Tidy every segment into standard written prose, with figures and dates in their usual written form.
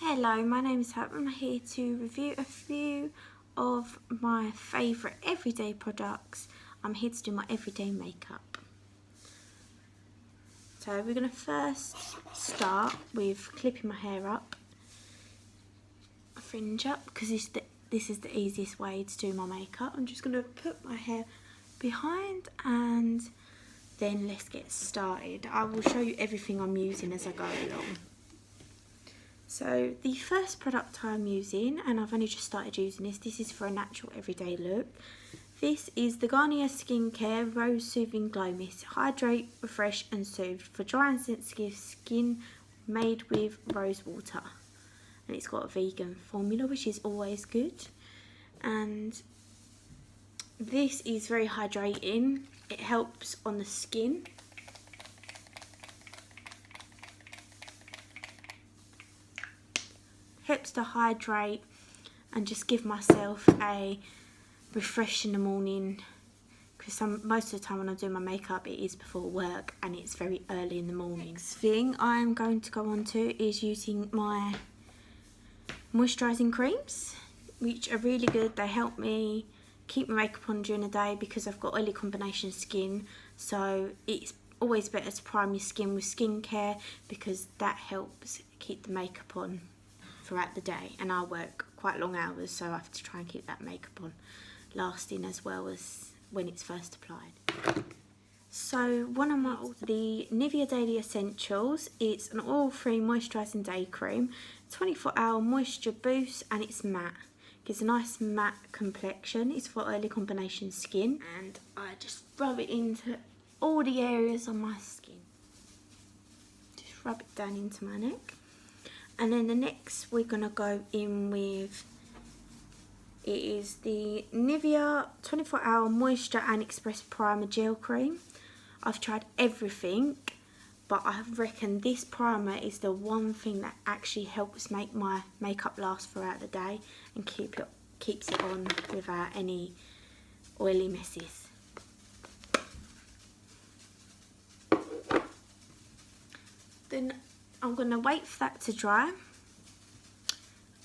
Hello, my name is Hope. I'm here to review a few of my favourite everyday products. I'm here to do my everyday makeup. So we're going to first start with clipping my hair up, fringe up, because this is the easiest way to do my makeup. I'm just going to put my hair behind and then let's get started. I will show you everything I'm using as I go along. So the first product I'm using, and I've only just started using this is for a natural everyday look. This is the Garnier Skincare Rose Soothing Glow Mist. Hydrate, refresh and soothe for dry and sensitive skin, made with rose water. And it's got a vegan formula, which is always good. And this is very hydrating. It helps on the skin. Helps to hydrate and just give myself a refresh in the morning, because most of the time when I do my makeup it is before work and it's very early in the morning. Next thing I'm going to go on to is using my moisturising creams, which are really good. They help me keep my makeup on during the day because I've got oily combination skin, so it's always better to prime your skin with skincare because that helps keep the makeup on throughout the day, and I work quite long hours, so I have to try and keep that makeup on lasting as well as when it's first applied. So one of the Nivea Daily Essentials, it's an oil-free moisturising day cream, 24-hour moisture boost, and it's matte. Gives a nice matte complexion. It's for early combination skin, and I just rub it into all the areas on my skin. Just rub it down into my neck. And then the next we're going to go in with, it is the Nivea 24-hour Moisture and Express Primer Gel Cream. I've tried everything, but I reckon this primer is the one thing that actually helps make my makeup last throughout the day and keeps it on without any oily messes. Then I'm going to wait for that to dry.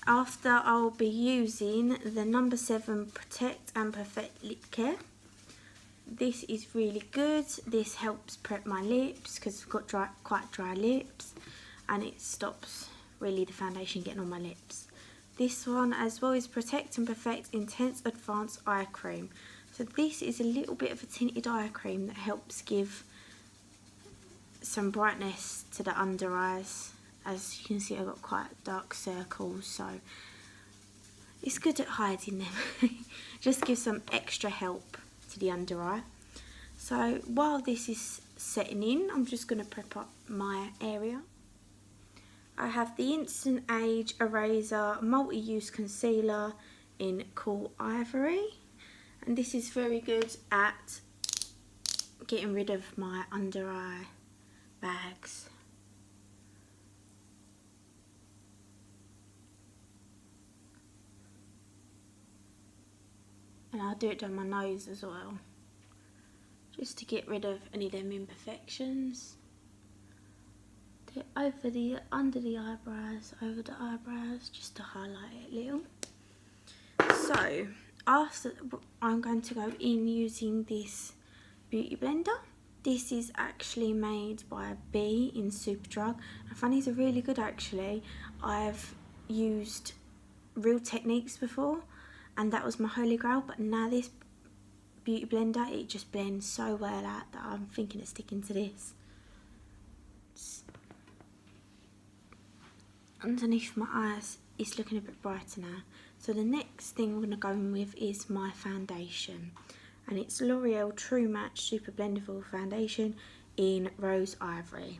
After, I'll be using the No. 7 Protect and Perfect Lip Care. This is really good. This helps prep my lips because I've got quite dry lips, and it stops really the foundation getting on my lips. This one as well is Protect and Perfect Intense Advanced Eye Cream. So this is a little bit of a tinted eye cream that helps give some brightness to the under eyes. As you can see, I've got quite dark circles, so it's good at hiding them. Just gives some extra help to the under eye. So while this is setting in, I'm just going to prep up my area. I have the Instant Age Eraser Multi-Use Concealer in Cool Ivory, and this is very good at getting rid of my under eye bags. And I'll do it down my nose as well, just to get rid of any of them imperfections. Do it over under the eyebrows, over the eyebrows, just to highlight it a little. So after, I'm going to go in using this beauty blender. This is actually made by B in Superdrug. I find these are really good actually. I've used Real Techniques before, and that was my holy grail, but now this beauty blender, it just blends so well out that I'm thinking of sticking to this. Underneath my eyes, it's looking a bit brighter now. So the next thing I'm going to go in with is my foundation, and it's L'Oreal True Match Super Blendable Foundation in Rose Ivory.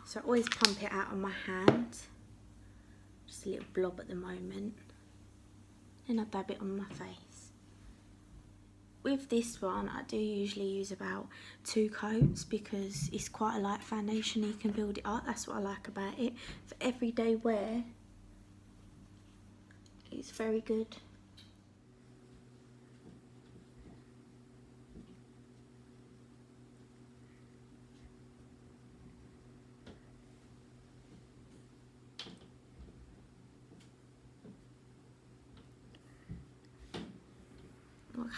So I always pump it out on my hand, just a little blob at the moment, and I dab it on my face. With this one, I do usually use about 2 coats because it's quite a light foundation. You can build it up. That's what I like about it. For everyday wear, it's very good.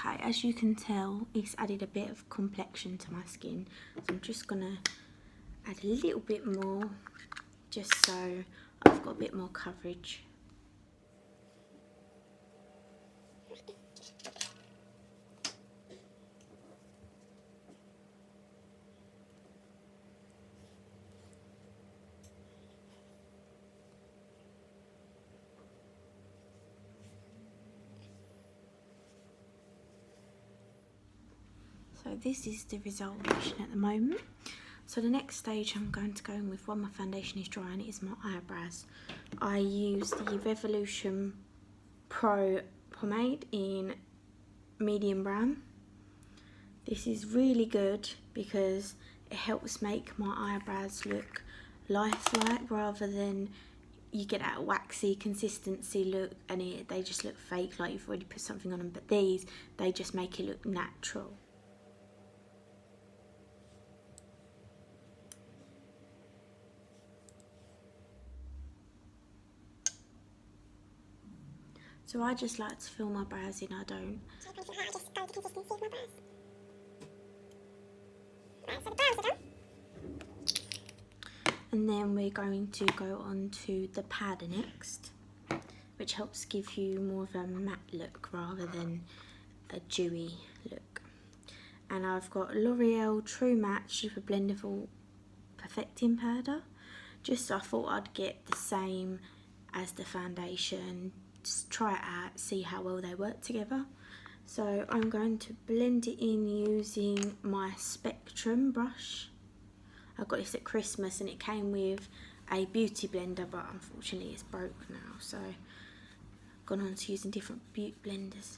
Okay, as you can tell, it's added a bit of complexion to my skin. So I'm just gonna add a little bit more, just so I've got a bit more coverage. So this is the resolution at the moment. So the next stage I'm going to go in with, when my foundation is drying, is my eyebrows. I use the Revolution Pro pomade in medium brown. This is really good because it helps make my eyebrows look lifelike rather than you get that waxy consistency look and they just look fake, like you've already put something on them. But these, they just make it look natural. So I just like to fill my brows in, I don't. And then we're going to go on to the powder next, which helps give you more of a matte look rather than a dewy look. And I've got L'Oreal True Matte Super Blendable Perfecting Powder. Just so I thought I'd get the same as the foundation. Just try it out, see how well they work together. So I'm going to blend it in using my Spectrum brush. I got this at Christmas and it came with a beauty blender, but unfortunately it's broke now, so I've gone on to using different beauty blenders.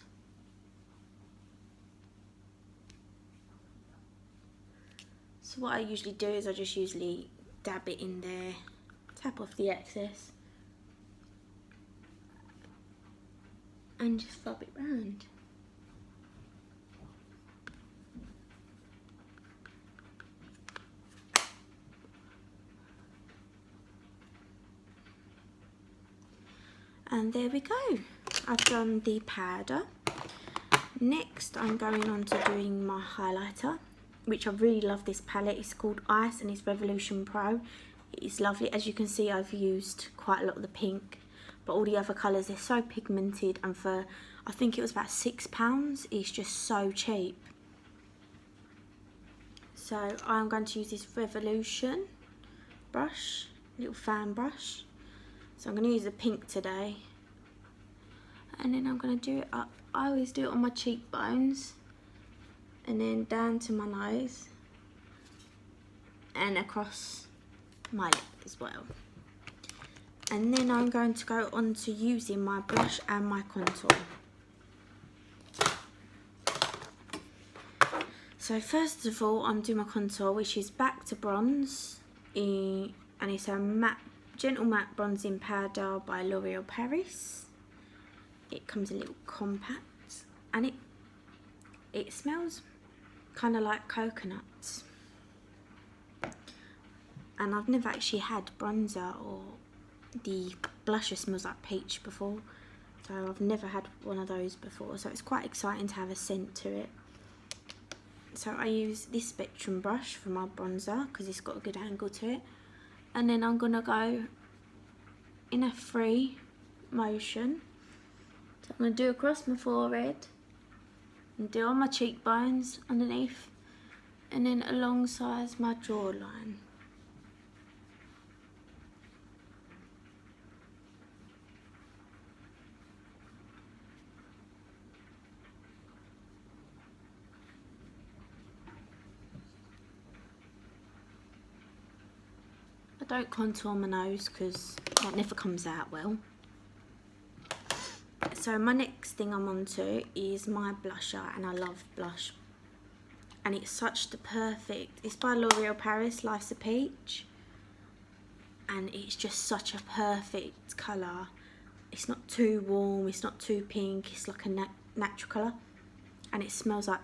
So what I usually do is I just usually dab it in there, tap off the excess, and just rub it round. And there we go. I've done the powder. Next I'm going on to doing my highlighter, which I really love this palette. It's called Ice and it's Revolution Pro. It's lovely. As you can see, I've used quite a lot of the pink, but all the other colours, they're so pigmented, and for, I think it was about £6, it's just so cheap. So I'm going to use this Revolution brush, little fan brush. So I'm going to use the pink today, and then I'm going to do it up. I always do it on my cheekbones and then down to my nose and across my lip as well. And then I'm going to go on to using my blush and my contour. So first of all, I'm doing my contour, which is Back to Bronze, and it's a matte, gentle matte bronzing powder by L'Oreal Paris. It comes a little compact, and it smells kind of like coconuts. And I've never actually had bronzer or the blusher smells like peach before, so I've never had one of those before, so it's quite exciting to have a scent to it. So I use this Spectrum brush for my bronzer because it's got a good angle to it, and then I'm gonna go in a free motion. So I'm gonna do across my forehead and do on my cheekbones underneath, and then alongside my jawline. I don't contour my nose because that never comes out well. So my next thing I'm on to is my blusher, and I love blush. And it's such the perfect, it's by L'Oreal Paris, Life's a Peach. And it's just such a perfect colour. It's not too warm, it's not too pink, it's like a natural colour. And it smells like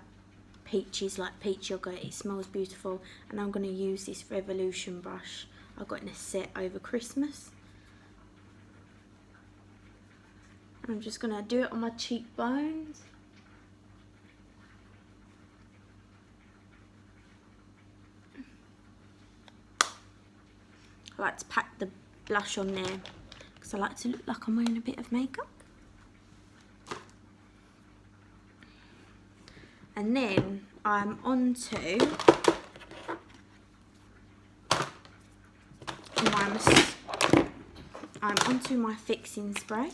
peaches, like peach yogurt. It smells beautiful. And I'm going to use this Revolution brush I got in a set over Christmas. And I'm just going to do it on my cheekbones. I like to pack the blush on there because I like to look like I'm wearing a bit of makeup. And then I'm onto my fixing spray,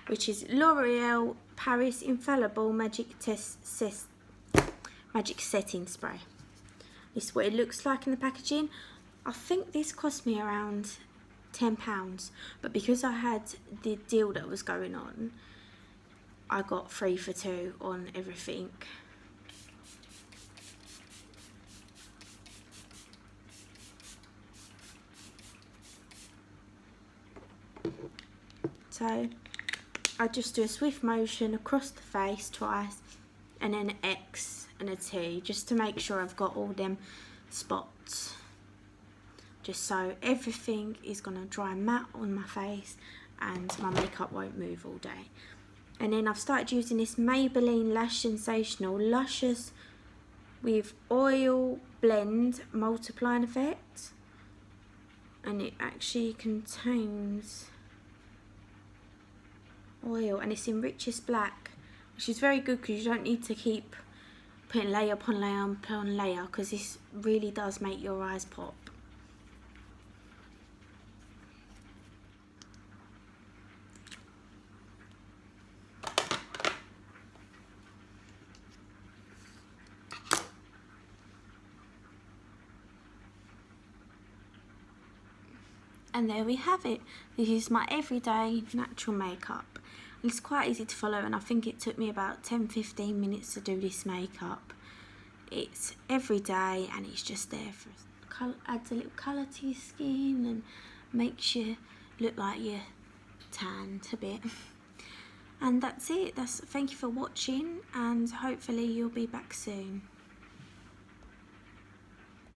which is L'Oreal Paris Infallible Magic Setting Spray. This is what it looks like in the packaging. I think this cost me around £10, but because I had the deal that was going on, I got 3 for 2 on everything. So I just do a swift motion across the face twice, and then an X and a T, just to make sure I've got all them spots, just so everything is gonna dry matte on my face and my makeup won't move all day. And then I've started using this Maybelline Lash Sensational Luscious with Oil Blend Multiplying Effect, and it actually contains oil, and it's in Richest Black, which is very good because you don't need to keep putting layer upon layer upon layer, because this really does make your eyes pop. And there we have it. This is my everyday natural makeup. It's quite easy to follow, and I think it took me about 10-15 minutes to do this makeup. It's every day, and it's just there for adds a little colour to your skin and makes you look like you're tanned a bit. And that's it. Thank you for watching, and hopefully you'll be back soon.